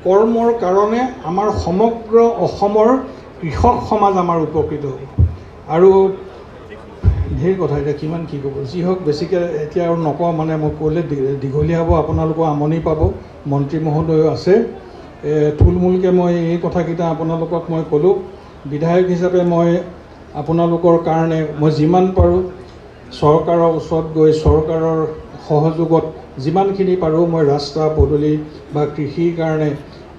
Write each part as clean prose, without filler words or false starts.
কৰ্মৰ কাৰণে আমাৰ সমগ্ৰ অসমৰ কৃষক সমাজ আমাৰ উপকৃত হ'ব। আৰু ঢেৰ কথা এতিয়া কিমান কি ক'ব, যি হওক বেছিকৈ এতিয়া আৰু নকওঁ, মানে মই ক'লে দীঘলীয়া হ'ব, আপোনালোকৰ আমনি পাব। মন্ত্ৰী মহোদয় আছে, থুলমূলকৈ মই এই কথাকেইটা আপোনালোকক মই ক'লোঁ। বিধায়ক হিচাপে মই আপোনালোকৰ কাৰণে মই যিমান পাৰোঁ চৰকাৰৰ ওচৰত গৈ চৰকাৰৰ সহযোগত যিমানখিনি পাৰোঁ মই ৰাস্তা পদূলি বা কৃষিৰ কাৰণে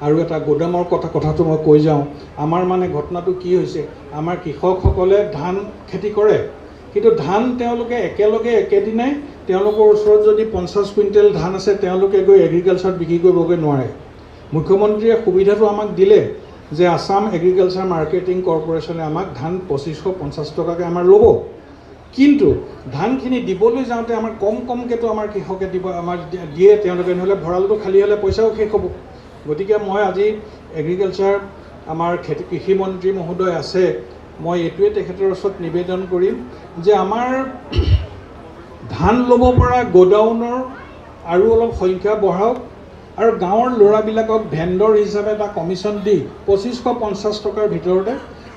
আৰু এটা গোদামৰ কথাটো মই কৈ যাওঁ। আমাৰ মানে ঘটনাটো কি হৈছে, আমাৰ কৃষকসকলে ধান খেতি কৰে, কিন্তু ধান তেওঁলোকে একেলগে একেদিনাই তেওঁলোকৰ ওচৰত যদি 50 কুইণ্টেল ধান আছে তেওঁলোকে গৈ এগ্ৰিকালচাৰত বিক্ৰী কৰিবগৈ নোৱাৰে। মুখ্যমন্ত্ৰীয়ে সুবিধাটো আমাক দিলে যে আসাম এগ্ৰিকালচাৰ মাৰ্কেটিং কৰ্পৰেশ্যনে আমাক ধান 2550 টকাকৈ আমাৰ ল'ব, কিন্তু ধানখিনি দিবলৈ যাওঁতে আমাৰ কমকৈতো আমাৰ কৃষকে দিব, আমাৰ দিয়ে তেওঁলোকে, নহ'লে ভঁৰালটো খালী হ'লে পইচাও শেষ হ'ব। গতিকে মই আজি এগ্ৰিকালচাৰ আমাৰ কৃষি মন্ত্ৰী মহোদয় আছে, মই এইটোৱে তেখেতৰ ওচৰত নিবেদন কৰিম যে আমাৰ ধান ল'ব পৰা গোডাউনৰ আৰু অলপ সংখ্যা বঢ়াওক আৰু গাঁৱৰ ল'ৰাবিলাকক ভেণ্ডৰ হিচাপে এটা কমিশ্যন দি 2550 টকাৰ ভিতৰতে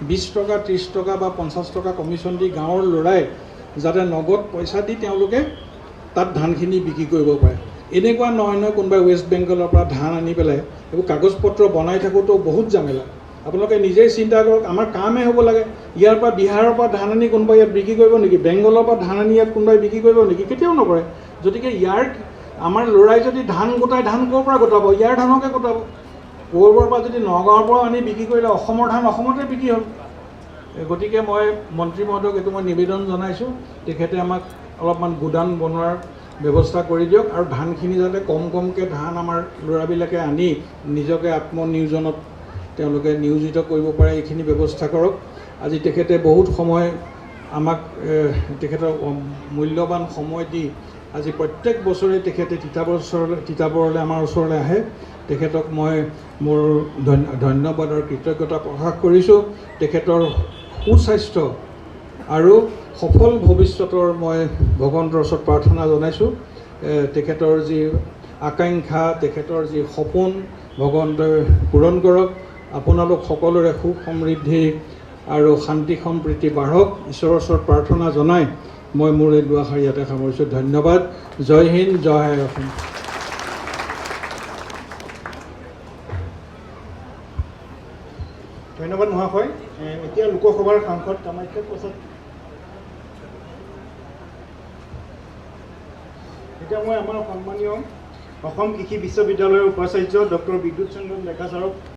20 টকা 30 টকা বা 50 টকা কমিশ্যন দি গাঁৱৰ ল'ৰাই যাতে নগদ পইচা দি তেওঁলোকে তাত ধানখিনি বিক্ৰী কৰিব পাৰে। এনেকুৱা নহয় কোনোবাই ৱেষ্ট বেংগলৰ পৰা ধান আনি পেলাই এইবোৰ কাগজ পত্ৰ বনাই থাকোঁতেও বহুত জামেলা। আপোনালোকে নিজেই চিন্তা কৰক, আমাৰ কামেই হ'ব লাগে। ইয়াৰ পৰা বিহাৰৰ পৰা ধান আনি কোনোবাই ইয়াত বিক্ৰী কৰিব নেকি? বেংগলৰ পৰা ধান আনি ইয়াত কোনোবাই বিক্ৰী কৰিব নেকি? কেতিয়াও নকৰে। গতিকে আমাৰ ল'ৰাই যদি ধান গোটাই, ধান ক'ৰ পৰা গোটাব? ইয়াৰ ধানকে গোটাব। ক'ৰবাৰ পৰা যদি নগাঁৱৰ পৰা আনি বিক্ৰী কৰিলে অসমৰ ধান অসমতে বিক্ৰী হ'ল। গতিকে মই মন্ত্ৰী মহোদয়ক এইটো মই নিবেদন জনাইছোঁ, তেখেতে আমাক অলপমান গোদাম বনোৱাৰ ব্যৱস্থা কৰি দিয়ক আৰু ধানখিনি যাতে কমকৈ ধান আমাৰ ল'ৰাবিলাকে আনি নিজকে আত্মনিয়োজনত তেওঁলোকে নিয়োজিত কৰিব পাৰে, এইখিনি ব্যৱস্থা কৰক। আজি তেখেতে বহুত সময় আমাক তেখেতৰ মূল্যৱান সময় দি আজি প্ৰত্যেক বছৰে তেখেতে তিতাবৰলৈ আমাৰ ওচৰলৈ আহে। তেখেতক মই মোৰ ধন্যবাদ আৰু কৃতজ্ঞতা প্ৰকাশ কৰিছোঁ। তেখেতৰ সুস্বাস্থ্য আৰু সফল ভৱিষ্যতৰ মই ভগৱন্তৰ ওচৰত প্ৰাৰ্থনা জনাইছোঁ। তেখেতৰ যি আকাংক্ষা, তেখেতৰ যি সপোন ভগৱন্তই পূৰণ কৰক। আপোনালোক সকলোৰে সুখ সমৃদ্ধি আৰু শান্তি সম্প্ৰীতি বাঢ়ক, ঈশ্বৰৰ ওচৰত প্ৰাৰ্থনা জনাই মই মোৰ এই দুআষাৰ ইয়াতে সামৰিছোঁ। ধন্যবাদ। জয় হিন্দ, জয় অসম। ধন্যবাদ মহাশয়। এতিয়া লোকসভাৰ সাংসদ কামাখ্যা প্ৰসাদ। এতিয়া মই আমাৰ সন্মানীয় অসম কৃষি বিশ্ববিদ্যালয়ৰ উপাচাৰ্য ডক্টৰ বিদ্যুৎ চন্দ্ৰ ডেকা ছাৰক